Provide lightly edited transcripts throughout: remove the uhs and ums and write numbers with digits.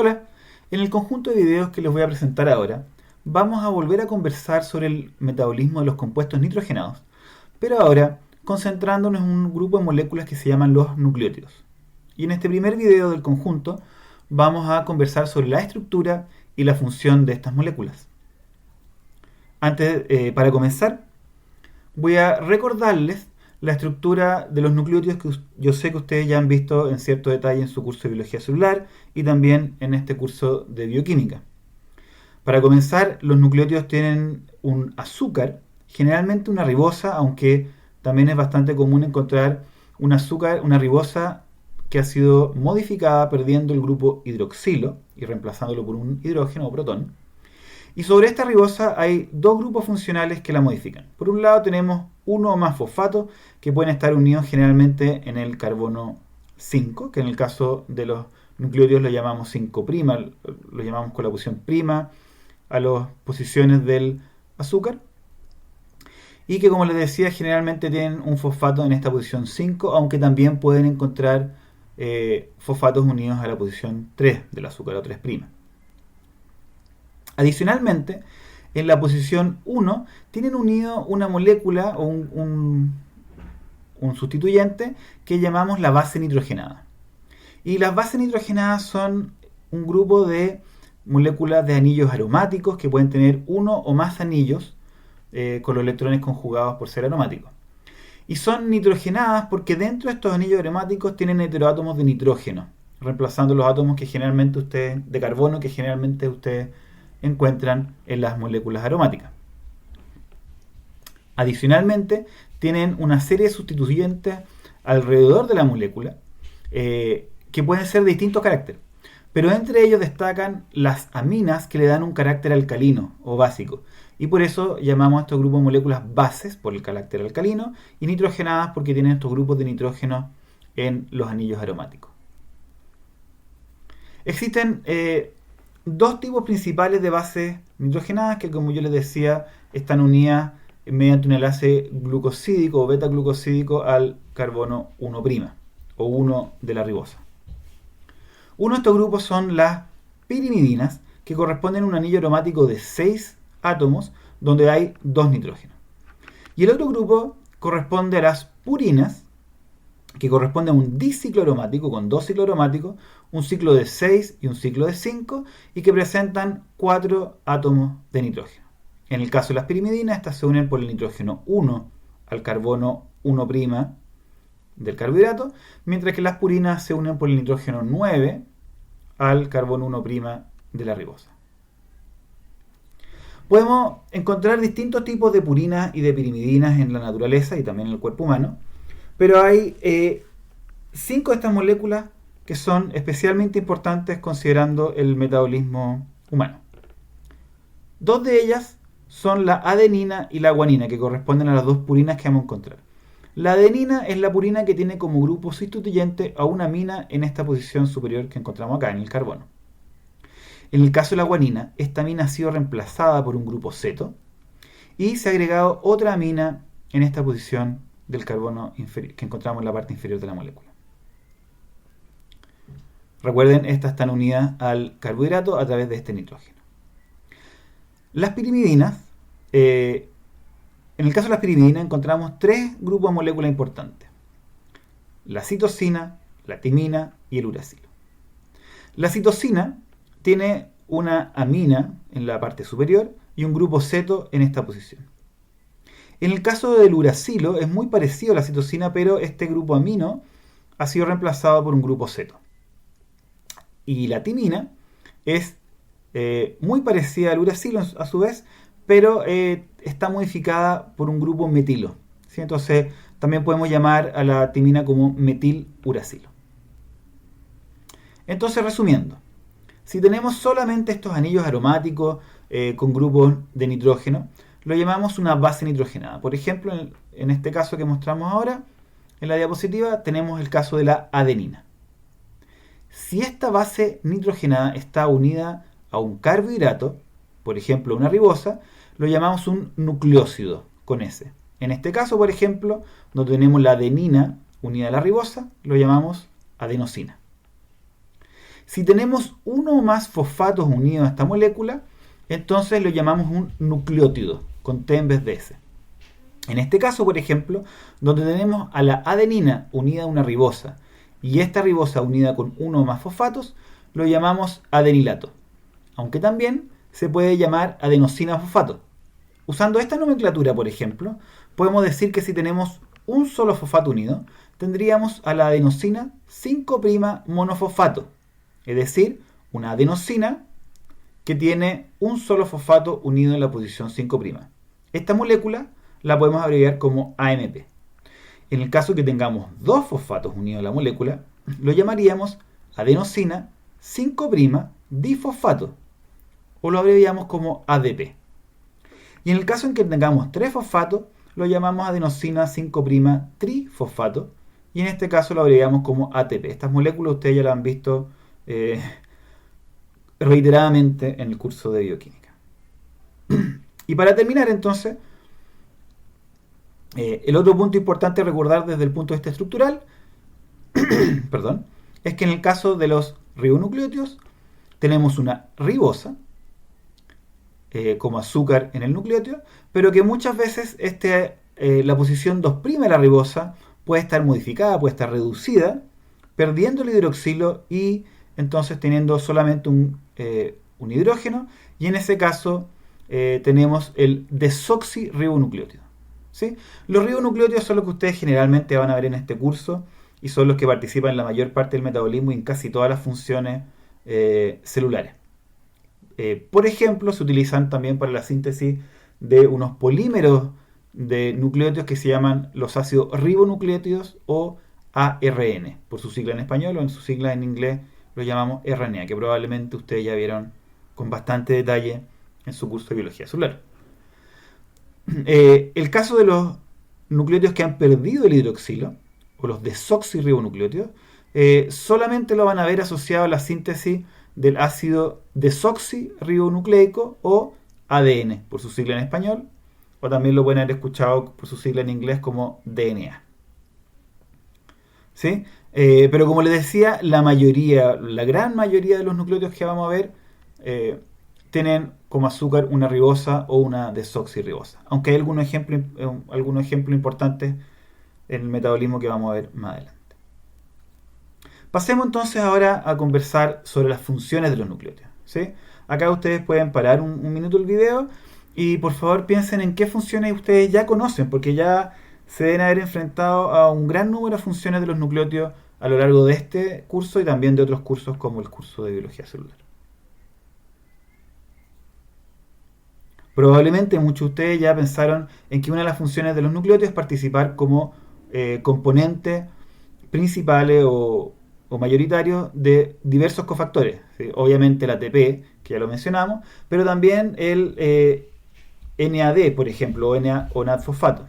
Hola, en el conjunto de videos que les voy a presentar ahora, vamos a volver a conversar sobre el metabolismo de los compuestos nitrogenados, pero ahora concentrándonos en un grupo de moléculas que se llaman los nucleótidos. Y en este primer video del conjunto vamos a conversar sobre la estructura y la función de estas moléculas. Para comenzar, voy a recordarles la estructura de los nucleótidos que yo sé que ustedes ya han visto en cierto detalle en su curso de biología celular y también en este curso de bioquímica. Para comenzar, los nucleótidos tienen un azúcar, generalmente una ribosa, aunque también es bastante común encontrar un azúcar, una ribosa que ha sido modificada perdiendo el grupo hidroxilo y reemplazándolo por un hidrógeno o protón. Y sobre esta ribosa hay dos grupos funcionales que la modifican. Por un lado tenemos uno o más fosfatos que pueden estar unidos generalmente en el carbono 5, que en el caso de los nucleótidos lo llamamos 5', lo llamamos con la posición prima a las posiciones del azúcar. Y que, como les decía, generalmente tienen un fosfato en esta posición 5, aunque también pueden encontrar fosfatos unidos a la posición 3 del azúcar o 3'. Adicionalmente, en la posición 1 tienen unido una molécula o un sustituyente que llamamos la base nitrogenada. Y las bases nitrogenadas son un grupo de moléculas de anillos aromáticos que pueden tener uno o más anillos con los electrones conjugados por ser aromáticos. Y son nitrogenadas porque dentro de estos anillos aromáticos tienen heteroátomos de nitrógeno, reemplazando los átomos de carbono que generalmente ustedes encuentran en las moléculas aromáticas. Adicionalmente, tienen una serie de sustituyentes alrededor de la molécula que pueden ser de distintos caracteres, pero entre ellos destacan las aminas que le dan un carácter alcalino o básico, y por eso llamamos a estos grupos de moléculas bases por el carácter alcalino y nitrogenadas porque tienen estos grupos de nitrógeno en los anillos aromáticos. Existen dos tipos principales de bases nitrogenadas que, como yo les decía, están unidas mediante un enlace glucosídico o beta-glucosídico al carbono 1' o 1 de la ribosa. Uno de estos grupos son las pirimidinas, que corresponden a un anillo aromático de 6 átomos donde hay 2 nitrógenos. Y el otro grupo corresponde a las purinas, que corresponde a un diciclo aromático con 2 ciclos aromáticos, un ciclo de 6 y un ciclo de 5, y que presentan 4 átomos de nitrógeno. En el caso de las pirimidinas, estas se unen por el nitrógeno 1 al carbono 1' del carbohidrato, mientras que las purinas se unen por el nitrógeno 9 al carbono 1' de la ribosa. Podemos encontrar distintos tipos de purinas y de pirimidinas en la naturaleza y también en el cuerpo humano, pero hay 5 de estas moléculas que son especialmente importantes considerando el metabolismo humano. 2 de ellas son la adenina y la guanina, que corresponden a las 2 purinas que vamos a encontrar. La adenina es la purina que tiene como grupo sustituyente a una amina en esta posición superior que encontramos acá, en el carbono. En el caso de la guanina, esta amina ha sido reemplazada por un grupo ceto y se ha agregado otra amina en esta posición del carbono inferior, que encontramos en la parte inferior de la molécula. Recuerden, estas están unidas al carbohidrato a través de este nitrógeno. Las pirimidinas, en el caso de las pirimidinas encontramos 3 grupos de moléculas importantes: la citosina, la timina y el uracilo. La citosina tiene una amina en la parte superior y un grupo ceto en esta posición. En el caso del uracilo es muy parecido a la citosina, pero este grupo amino ha sido reemplazado por un grupo ceto. Y la timina es muy parecida al uracilo a su vez, pero está modificada por un grupo metilo, ¿sí? Entonces también podemos llamar a la timina como metiluracilo. Entonces, resumiendo, si tenemos solamente estos anillos aromáticos con grupos de nitrógeno, lo llamamos una base nitrogenada. Por ejemplo, en este caso que mostramos ahora, en la diapositiva, tenemos el caso de la adenina. Si esta base nitrogenada está unida a un carbohidrato, por ejemplo una ribosa, lo llamamos un nucleósido con S. En este caso, por ejemplo, donde tenemos la adenina unida a la ribosa, lo llamamos adenosina. Si tenemos uno o más fosfatos unidos a esta molécula, entonces lo llamamos un nucleótido, con T en vez de S. En este caso, por ejemplo, donde tenemos a la adenina unida a una ribosa y esta ribosa unida con uno o más fosfatos, lo llamamos adenilato. Aunque también se puede llamar adenosina fosfato. Usando esta nomenclatura, por ejemplo, podemos decir que si tenemos un solo fosfato unido, tendríamos a la adenosina 5' monofosfato, es decir, una adenosina que tiene un solo fosfato unido en la posición 5'. Esta molécula la podemos abreviar como AMP. En el caso que tengamos dos fosfatos unidos a la molécula, lo llamaríamos adenosina 5' difosfato, o lo abreviamos como ADP. Y en el caso en que tengamos tres fosfatos, lo llamamos adenosina 5' trifosfato, y en este caso lo abreviamos como ATP. Estas moléculas ustedes ya las han visto reiteradamente en el curso de bioquímica. Y para terminar entonces, el otro punto importante a recordar desde el punto de vista estructural perdón, es que en el caso de los ribonucleótidos tenemos una ribosa como azúcar en el nucleótido, pero que muchas veces la posición 2' de la ribosa puede estar modificada, puede estar reducida, perdiendo el hidroxilo y entonces teniendo solamente un hidrógeno, y en ese caso tenemos el desoxirribonucleótido. ¿Sí? Los ribonucleótidos son los que ustedes generalmente van a ver en este curso y son los que participan en la mayor parte del metabolismo y en casi todas las funciones celulares. Por ejemplo, se utilizan también para la síntesis de unos polímeros de nucleótidos que se llaman los ácidos ribonucleótidos o ARN, por su sigla en español, o en su sigla en inglés lo llamamos RNA, que probablemente ustedes ya vieron con bastante detalle en su curso de biología celular. El caso de los nucleótidos que han perdido el hidroxilo, o los desoxirribonucleótidos, solamente lo van a ver asociado a la síntesis del ácido desoxirribonucleico o ADN, por su sigla en español, o también lo pueden haber escuchado por su sigla en inglés como DNA. ¿Sí? Pero como les decía, la gran mayoría de los nucleótidos que vamos a ver tienen como azúcar una ribosa o una desoxirribosa, aunque hay algunos ejemplos importantes en el metabolismo que vamos a ver más adelante. Pasemos entonces ahora a conversar sobre las funciones de los nucleótidos. ¿Sí? Acá ustedes pueden parar un minuto el video y por favor piensen en qué funciones ustedes ya conocen, porque ya se deben haber enfrentado a un gran número de funciones de los nucleótidos a lo largo de este curso y también de otros cursos como el curso de biología celular. Probablemente muchos de ustedes ya pensaron en que una de las funciones de los nucleótidos es participar como componentes principales o mayoritarios de diversos cofactores. ¿Sí? Obviamente el ATP, que ya lo mencionamos, pero también el NAD, por ejemplo, o NAD-fosfato.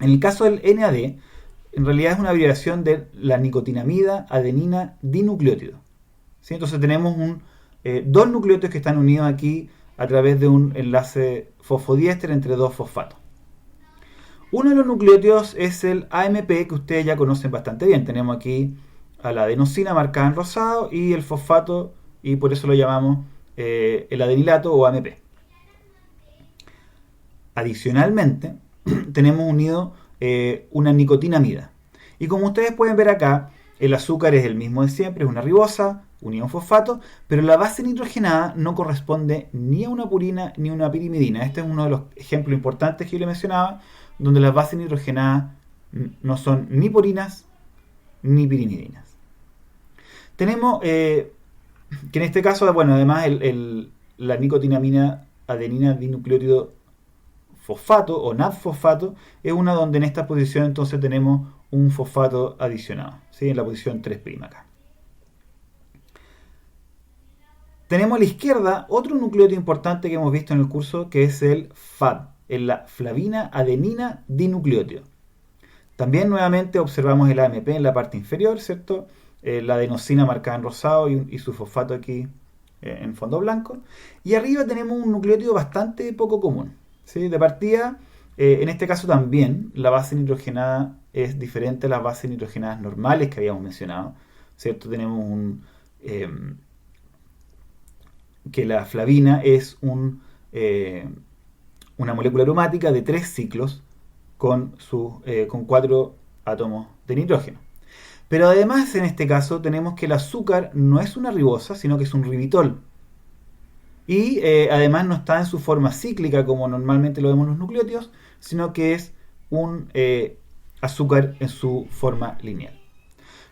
En el caso del NAD, en realidad es una abreviación de la nicotinamida adenina dinucleótido. ¿Sí? Entonces tenemos dos nucleótidos que están unidos aquí a través de un enlace fosfodiéster entre dos fosfatos. Uno de los nucleótidos es el AMP, que ustedes ya conocen bastante bien. Tenemos aquí a la adenosina marcada en rosado y el fosfato, y por eso lo llamamos el adenilato o AMP. Adicionalmente, tenemos unido una nicotinamida. Y como ustedes pueden ver acá, el azúcar es el mismo de siempre, es una ribosa, unida a un fosfato, pero la base nitrogenada no corresponde ni a una purina ni a una pirimidina. Este es uno de los ejemplos importantes que yo le mencionaba, donde las bases nitrogenadas no son ni purinas ni pirimidinas. Tenemos que en este caso, bueno, además la nicotinamina adenina dinucleótido fosfato o NAD-fosfato es una donde en esta posición entonces tenemos un fosfato adicionado, ¿sí? En la posición 3' acá. Tenemos a la izquierda otro nucleótido importante que hemos visto en el curso, que es el FAD, la flavina adenina dinucleótido. También nuevamente observamos el AMP en la parte inferior, ¿cierto? La adenosina marcada en rosado y su fosfato aquí en fondo blanco. Y arriba tenemos un nucleótido bastante poco común, ¿sí? De partida, en este caso también la base nitrogenada es diferente a las bases nitrogenadas normales que habíamos mencionado, ¿cierto? Tenemos que la flavina es una molécula aromática de 3 ciclos con 4 átomos de nitrógeno. Pero además en este caso tenemos que el azúcar no es una ribosa, sino que es un ribitol. Y además no está en su forma cíclica como normalmente lo vemos en los nucleótidos, sino que es un azúcar en su forma lineal.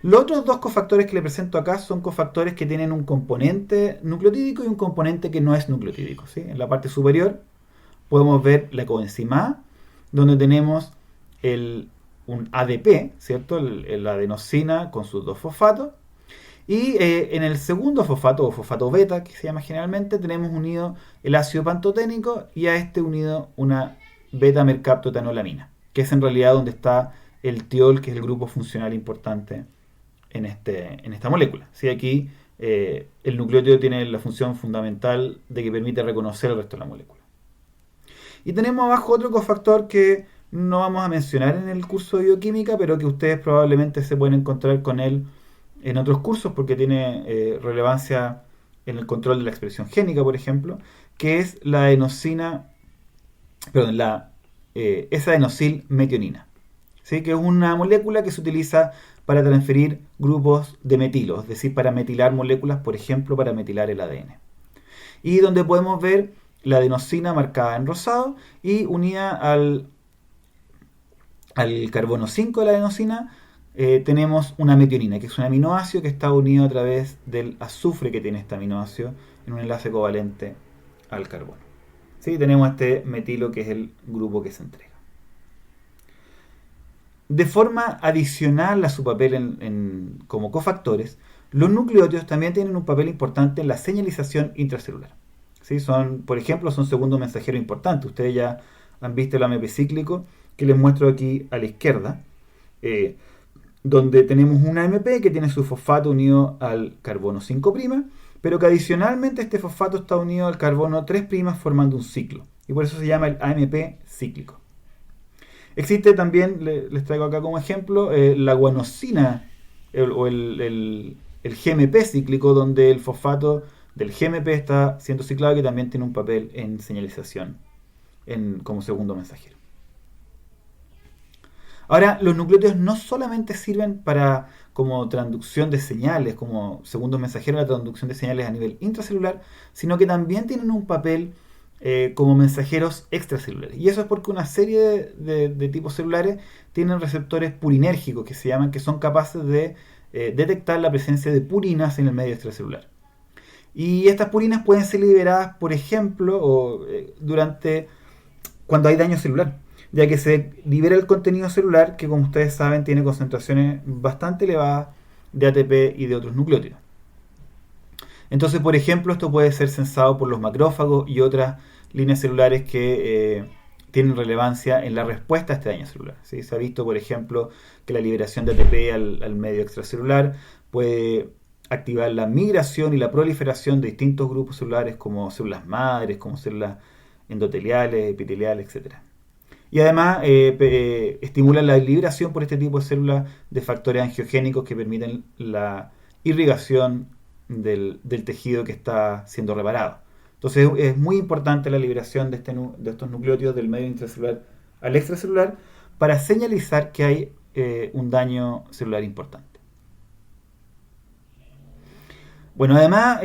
Los otros dos cofactores que le presento acá son cofactores que tienen un componente nucleotídico y un componente que no es nucleotídico, ¿sí? En la parte superior podemos ver la coenzima A, donde tenemos un ADP, ¿cierto? La adenosina con sus dos fosfatos. Y en el segundo fosfato, o fosfato beta, que se llama generalmente, tenemos unido el ácido pantoténico y a este unido una beta-mercaptotanolamina, que es en realidad donde está el tiol, que es el grupo funcional importante en esta molécula. ¿Sí? Aquí el nucleótido tiene la función fundamental de que permite reconocer el resto de la molécula. Y tenemos abajo otro cofactor que no vamos a mencionar en el curso de bioquímica, pero que ustedes probablemente se pueden encontrar con él en otros cursos porque tiene relevancia en el control de la expresión génica, por ejemplo, que es la adenosina, perdón, esa adenosilmetionina, ¿sí? Que es una molécula que se utiliza para transferir grupos de metilo, es decir, para metilar moléculas, por ejemplo, para metilar el ADN. Y donde podemos ver la adenosina marcada en rosado y unida al carbono 5 de la adenosina, tenemos una metionina, que es un aminoácido que está unido a través del azufre que tiene este aminoácido en un enlace covalente al carbono. ¿Sí? Tenemos este metilo que es el grupo que se entrega. De forma adicional a su papel como cofactores, los nucleótidos también tienen un papel importante en la señalización intracelular. ¿Sí? Por ejemplo, son segundo mensajero importante. Ustedes ya han visto el AMP cíclico que les muestro aquí a la izquierda, donde tenemos una AMP que tiene su fosfato unido al carbono 5', pero que adicionalmente este fosfato está unido al carbono 3' formando un ciclo. Y por eso se llama el AMP cíclico. Existe también, les traigo acá como ejemplo, la guanosina o el GMP cíclico, donde el fosfato del GMP está siendo ciclado, que también tiene un papel en señalización como segundo mensajero. Ahora, los nucleótidos no solamente sirven como transducción de señales, como segundos mensajeros de la transducción de señales a nivel intracelular, sino que también tienen un papel como mensajeros extracelulares. Y eso es porque una serie de tipos celulares tienen receptores purinérgicos que se llaman, que son capaces de detectar la presencia de purinas en el medio extracelular. Y estas purinas pueden ser liberadas, por ejemplo, cuando hay daño celular, ya que se libera el contenido celular que, como ustedes saben, tiene concentraciones bastante elevadas de ATP y de otros nucleótidos. Entonces, por ejemplo, esto puede ser sensado por los macrófagos y otras líneas celulares que tienen relevancia en la respuesta a este daño celular. ¿Sí? Se ha visto, por ejemplo, que la liberación de ATP al medio extracelular puede activar la migración y la proliferación de distintos grupos celulares como células madres, como células endoteliales, epiteliales, etc. Y además estimula la liberación por este tipo de células de factores angiogénicos que permiten la irrigación del tejido que está siendo reparado. Entonces es muy importante la liberación de estos nucleótidos del medio intracelular al extracelular para señalizar que hay un daño celular importante. Bueno, además,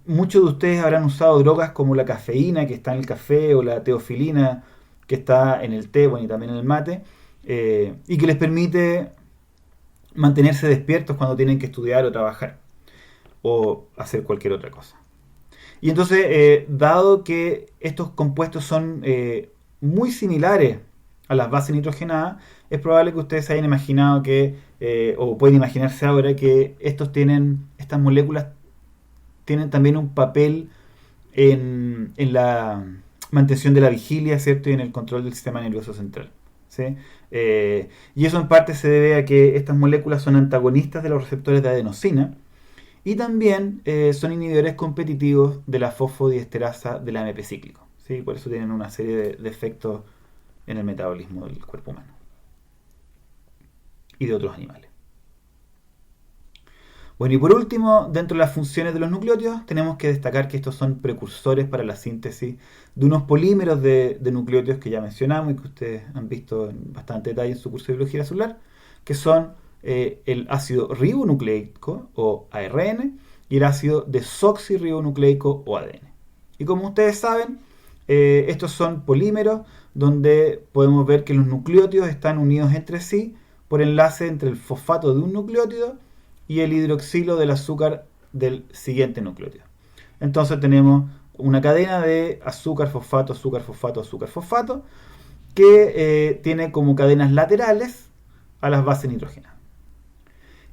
muchos de ustedes habrán usado drogas como la cafeína que está en el café o la teofilina que está en el té, bueno, y también en el mate, y que les permite mantenerse despiertos cuando tienen que estudiar o trabajar o hacer cualquier otra cosa. Y entonces, dado que estos compuestos son muy similares a las bases nitrogenadas, es probable que ustedes se hayan imaginado o pueden imaginarse ahora que estas moléculas tienen también un papel en la mantención de la vigilia, ¿cierto? Y en el control del sistema nervioso central, ¿sí? Y eso en parte se debe a que estas moléculas son antagonistas de los receptores de adenosina y también son inhibidores competitivos de la fosfodiesterasa del AMP cíclico, ¿sí? Por eso tienen una serie de efectos en el metabolismo del cuerpo humano y de otros animales. Bueno, y por último, dentro de las funciones de los nucleótidos, tenemos que destacar que estos son precursores para la síntesis de unos polímeros de nucleótidos que ya mencionamos y que ustedes han visto en bastante detalle en su curso de biología celular, que son el ácido ribonucleico o ARN y el ácido desoxirribonucleico o ADN. Y como ustedes saben, estos son polímeros donde podemos ver que los nucleótidos están unidos entre sí por enlace entre el fosfato de un nucleótido y el hidroxilo del azúcar del siguiente nucleótido. Entonces tenemos una cadena de azúcar, fosfato, azúcar, fosfato, azúcar, fosfato, que tiene como cadenas laterales a las bases nitrogenadas.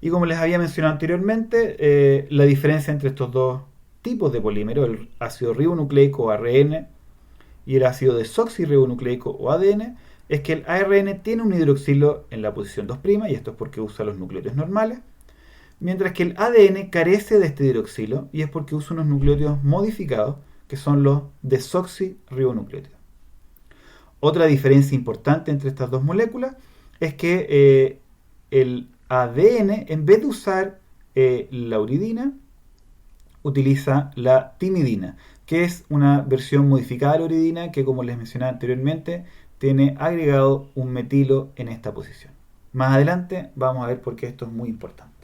Y como les había mencionado anteriormente, la diferencia entre estos dos tipos de polímero, el ácido ribonucleico o ARN y el ácido desoxirribonucleico o ADN, es que el ARN tiene un hidroxilo en la posición 2' y esto es porque usa los nucleótidos normales, mientras que el ADN carece de este hidroxilo y es porque usa unos nucleótidos modificados que son los desoxirribonucleótidos. Otra diferencia importante entre estas dos moléculas es que el ADN, en vez de usar la uridina, utiliza la timidina, que es una versión modificada de la uridina que, como les mencionaba anteriormente, tiene agregado un metilo en esta posición. Más adelante vamos a ver por qué esto es muy importante.